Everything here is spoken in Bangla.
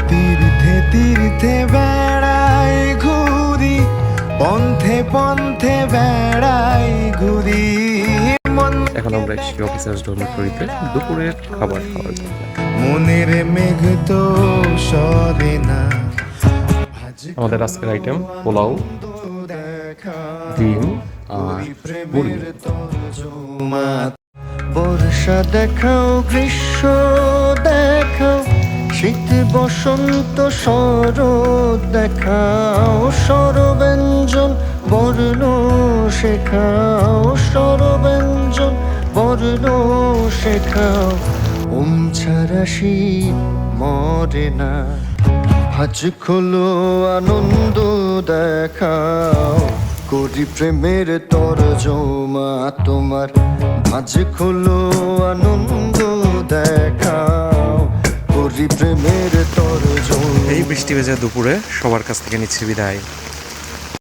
তীর্থে তীর্থে বেড়াই ঘুরি, পন্থে পন্থে বেড়াই ঘুরি। এখন আমরা এসেছি অফিসার্স ডরমিটরিতে দুপুরের খাবার খাওয়ার জন্য। মনের মেঘ তো সরে না। আমাদের আজকের আইটেম পোলাও, ডিম আর মুরগি। বর্ষা দেখাও, গ্রীষ্ম দেখাও, শীত বসন্ত শরৎ দেখাও, স্বরব্যঞ্জন বর্ণ শেখাও, স্বরব্যঞ্জন বর্ণ শেখাও। ওম ছাড়া শিব মরে না, ভাজ খোলো আনন্দ দেখাও, করি প্রেমের তরজমা তোমার, ভাজ খোলো আনন্দ দেখাও, করি প্রেমের তরজমা। এই বৃষ্টি ভেজা দুপুরে সবার কাছ থেকে নিচ্ছে বিদায়।